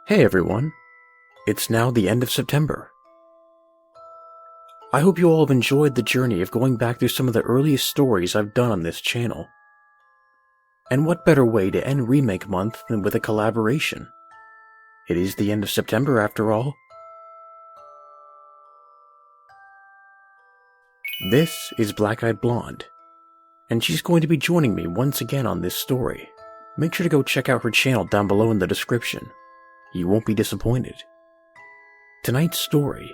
Hey everyone, it's now the end of September. I hope you all have enjoyed the journey of going back through some of the earliest stories I've done on this channel. And what better way to end Remake Month than with a collaboration? It is the end of September after all. This is Blackeyed Blonde, and she's going to be joining me once again on this story. Make sure to go check out her channel down below in the description. You won't be disappointed. Tonight's story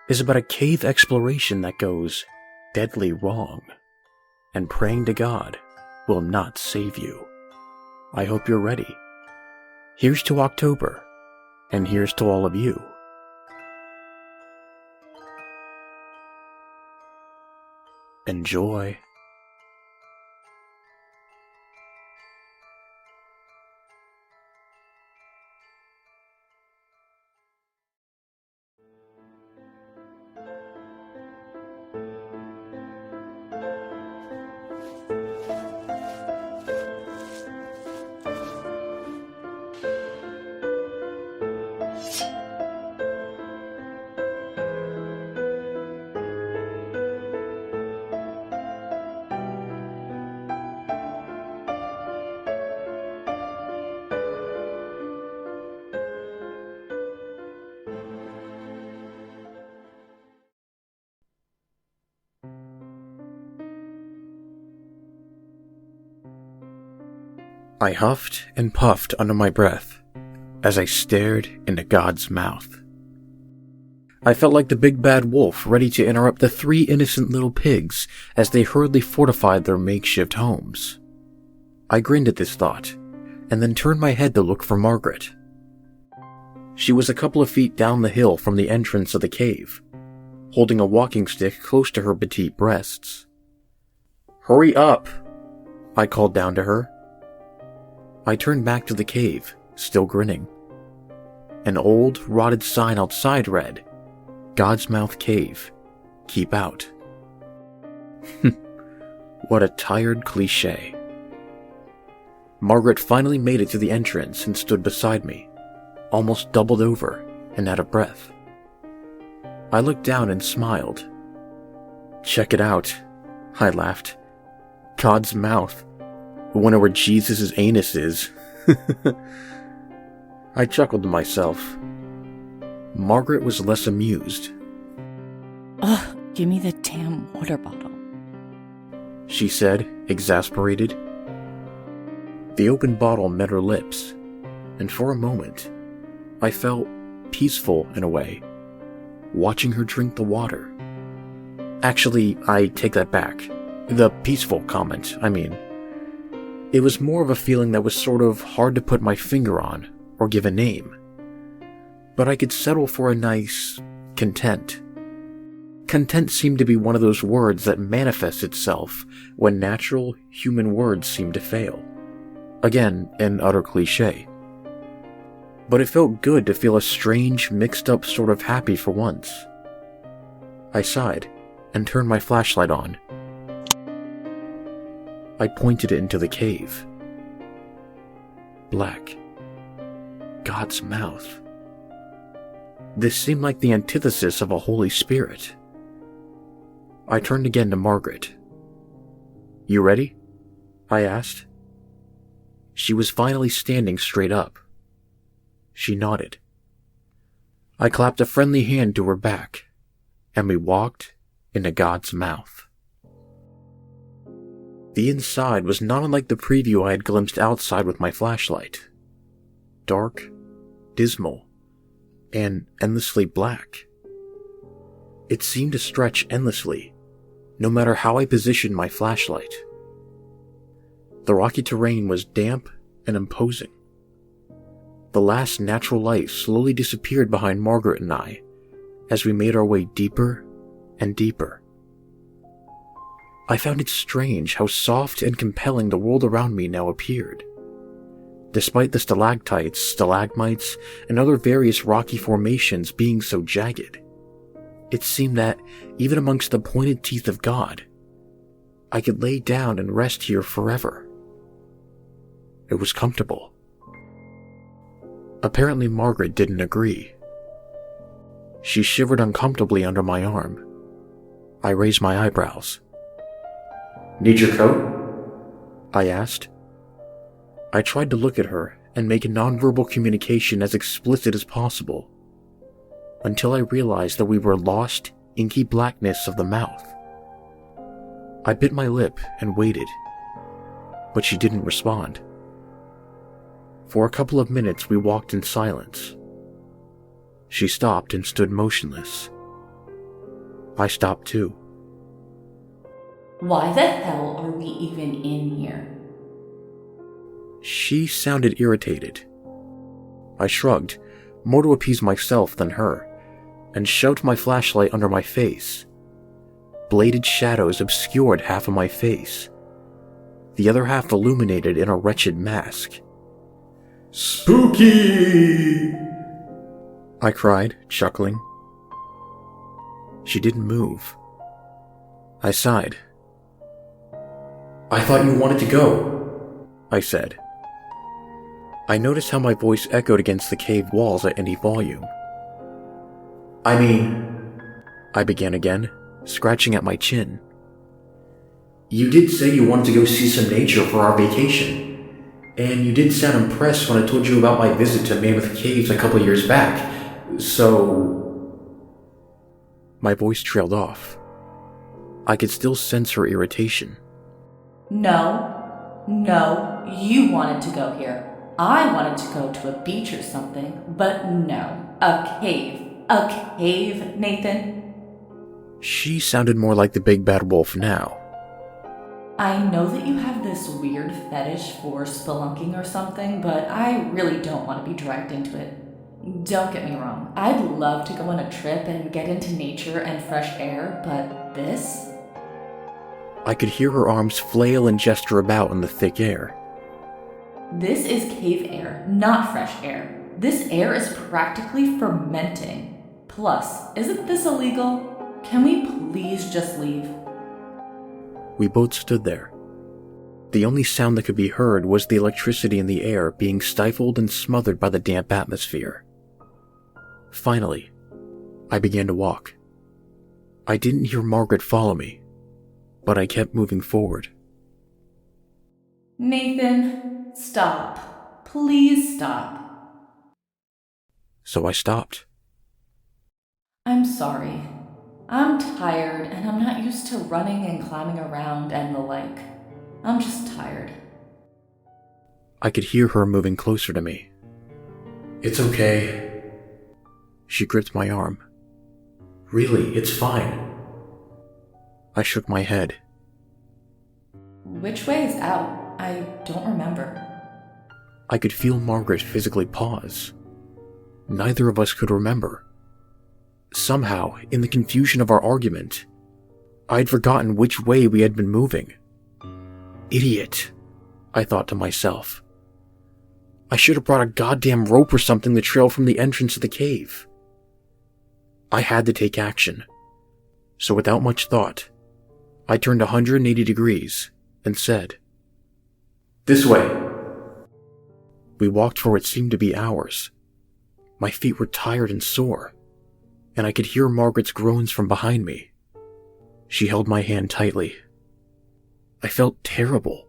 is about a cave exploration that goes deadly wrong, and praying to God will not save you. I hope you're ready. Here's to October, and here's to all of you. Enjoy. I huffed and puffed under my breath as I stared into God's mouth. I felt like the big bad wolf ready to interrupt the three innocent little pigs as they hurriedly fortified their makeshift homes. I grinned at this thought, and then turned my head to look for Margret. She was a couple of feet down the hill from the entrance of the cave, holding a walking stick close to her petite breasts. "Hurry up!" I called down to her. I turned back to the cave, still grinning. An old, rotted sign outside read, "God's Mouth Cave. Keep out." What a tired cliché. Margret finally made it to the entrance and stood beside me, almost doubled over and out of breath. I looked down and smiled. "Check it out," I laughed. "God's mouth. I wonder where Jesus' anus is." I chuckled to myself. Margret was less amused. "Ugh, give me the damn water bottle," she said, exasperated. The open bottle met her lips, and for a moment, I felt peaceful in a way, watching her drink the water. Actually, I take that back. The peaceful comment, I mean. It was more of a feeling that was sort of hard to put my finger on or give a name. But I could settle for a nice content. Content seemed to be one of those words that manifests itself when natural human words seem to fail. Again, an utter cliché. But it felt good to feel a strange, mixed-up sort of happy for once. I sighed and turned my flashlight on. I pointed it into the cave. Black. God's mouth. This seemed like the antithesis of a Holy Spirit. I turned again to Margret. "You ready?" I asked. She was finally standing straight up. She nodded. I clapped a friendly hand to her back, and we walked into God's mouth. The inside was not unlike the preview I had glimpsed outside with my flashlight. Dark, dismal, and endlessly black. It seemed to stretch endlessly, no matter how I positioned my flashlight. The rocky terrain was damp and imposing. The last natural light slowly disappeared behind Margret and I as we made our way deeper and deeper. I found it strange how soft and compelling the world around me now appeared. Despite the stalactites, stalagmites, and other various rocky formations being so jagged, it seemed that, even amongst the pointed teeth of God, I could lay down and rest here forever. It was comfortable. Apparently Margret didn't agree. She shivered uncomfortably under my arm. I raised my eyebrows. "Need your coat?" I asked. I tried to look at her and make nonverbal communication as explicit as possible, until I realized that we were lost, inky blackness of the mouth. I bit my lip and waited, but she didn't respond. For a couple of minutes we walked in silence. She stopped and stood motionless. I stopped too. Why the hell are we even in here? She sounded irritated. I shrugged, more to appease myself than her, and shoved my flashlight under my face. Bladed shadows obscured half of my face. The other half illuminated in a wretched mask. "Spooky!" I cried, chuckling. She didn't move. I sighed. "I thought you wanted to go," I said. I noticed how my voice echoed against the cave walls at any volume. "I mean," I began again, scratching at my chin. "You did say you wanted to go see some nature for our vacation, and you did sound impressed when I told you about my visit to Mammoth Caves a couple years back, so..." My voice trailed off. I could still sense her irritation. No, you wanted to go here. I wanted to go to a beach or something, but no. A cave, Nathan. She sounded more like the big bad wolf now. I know that you have this weird fetish for spelunking or something, but I really don't want to be dragged into it. Don't get me wrong, I'd love to go on a trip and get into nature and fresh air, but this? I could hear her arms flail and gesture about in the thick air. This is cave air, not fresh air. This air is practically fermenting. Plus, isn't this illegal? Can we please just leave? We both stood there. The only sound that could be heard was the electricity in the air being stifled and smothered by the damp atmosphere. Finally, I began to walk. I didn't hear Margret follow me, but I kept moving forward. Nathan, stop. Please stop. So I stopped. I'm sorry. I'm tired and I'm not used to running and climbing around and the like. I'm just tired. I could hear her moving closer to me. "It's okay." She gripped my arm. "Really, it's fine." I shook my head. Which way is out? I don't remember. I could feel Margret physically pause. Neither of us could remember. Somehow, in the confusion of our argument, I'd forgotten which way we had been moving. Idiot, I thought to myself. I should have brought a goddamn rope or something to trail from the entrance of the cave. I had to take action. So without much thought, I turned 180 degrees and said, "This way." We walked for what seemed to be hours. My feet were tired and sore, and I could hear Margret's groans from behind me. She held my hand tightly. I felt terrible.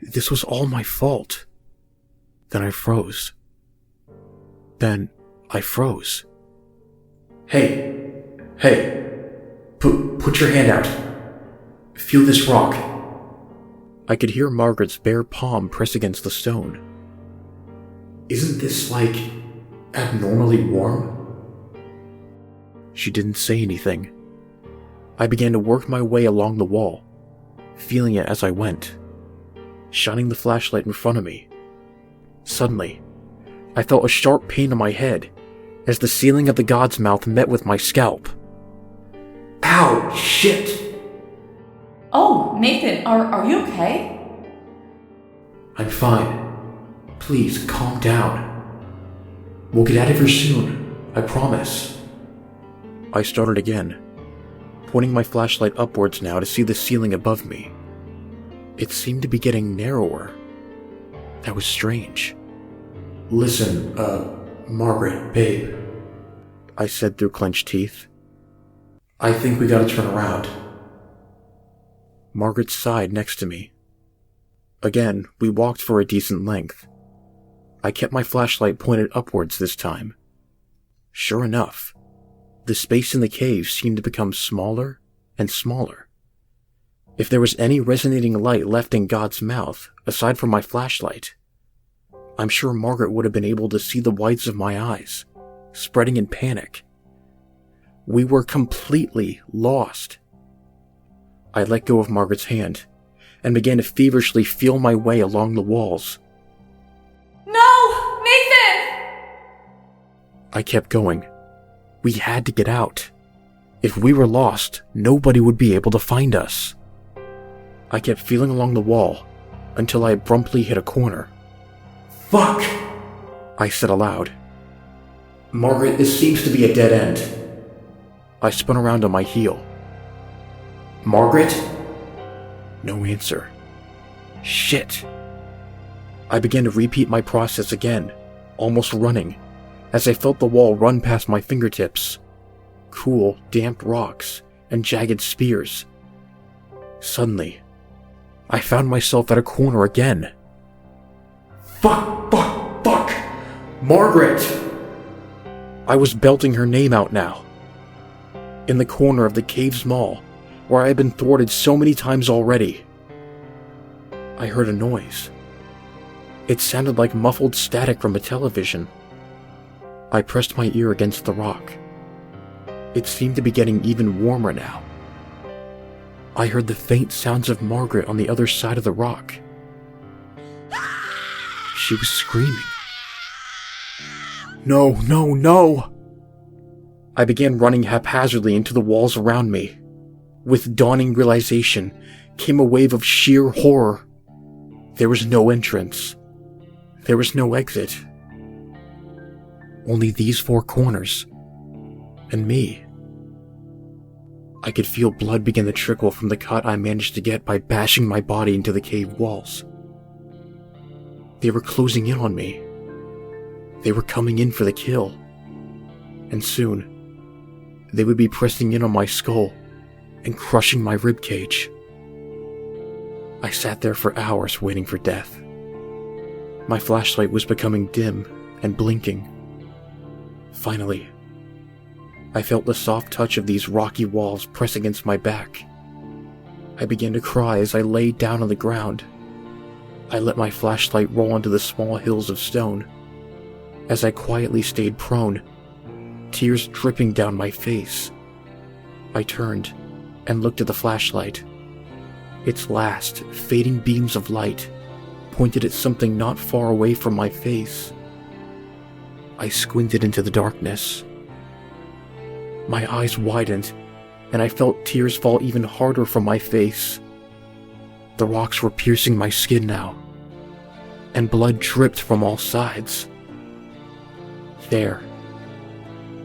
This was all my fault. Then I froze. Hey, put your hand out. Feel this rock. I could hear Margret's bare palm press against the stone. Isn't this, abnormally warm? She didn't say anything. I began to work my way along the wall, feeling it as I went, shining the flashlight in front of me. Suddenly, I felt a sharp pain on my head as the ceiling of the god's mouth met with my scalp. Ow, shit! Oh, Nathan, are you okay? I'm fine. Please, calm down. We'll get out of here soon, I promise. I started again, pointing my flashlight upwards now to see the ceiling above me. It seemed to be getting narrower. That was strange. Listen, Margret, babe, I said through clenched teeth. I think we gotta turn around. Margret sighed next to me. Again, we walked for a decent length. I kept my flashlight pointed upwards this time. Sure enough, the space in the cave seemed to become smaller and smaller. If there was any resonating light left in God's mouth, aside from my flashlight, I'm sure Margret would have been able to see the whites of my eyes, spreading in panic. We were completely lost. I let go of Margaret's hand and began to feverishly feel my way along the walls. No! Nathan! I kept going. We had to get out. If we were lost, nobody would be able to find us. I kept feeling along the wall until I abruptly hit a corner. Fuck! I said aloud. Margret, this seems to be a dead end. I spun around on my heel. Margret? No answer. Shit. I began to repeat my process again, almost running, as I felt the wall run past my fingertips. Cool, damp rocks and jagged spears. Suddenly, I found myself at a corner again. Fuck! Margret! I was belting her name out now. In the corner of the cave's maw, where I had been thwarted so many times already, I heard a noise. It sounded like muffled static from a television. I pressed my ear against the rock. It seemed to be getting even warmer now. I heard the faint sounds of Margret on the other side of the rock. She was screaming. No! I began running haphazardly into the walls around me. With dawning realization came a wave of sheer horror. There was no entrance. There was no exit. Only these four corners. And me. I could feel blood begin to trickle from the cut I managed to get by bashing my body into the cave walls. They were closing in on me. They were coming in for the kill. And soon, they would be pressing in on my skull and crushing my ribcage. I sat there for hours waiting for death. My flashlight was becoming dim and blinking. Finally, I felt the soft touch of these rocky walls press against my back. I began to cry as I lay down on the ground. I let my flashlight roll onto the small hills of stone. As I quietly stayed prone, tears dripping down my face, I turned and looked at the flashlight. Its last, fading beams of light pointed at something not far away from my face. I squinted into the darkness. My eyes widened, and I felt tears fall even harder from my face. The rocks were piercing my skin now, and blood dripped from all sides. There,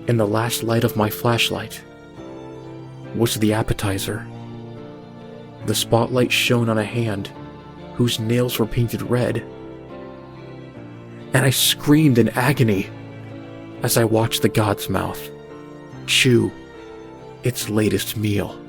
in the last light of my flashlight, was the appetizer. The spotlight shone on a hand whose nails were painted red, and I screamed in agony as I watched the god's mouth chew its latest meal.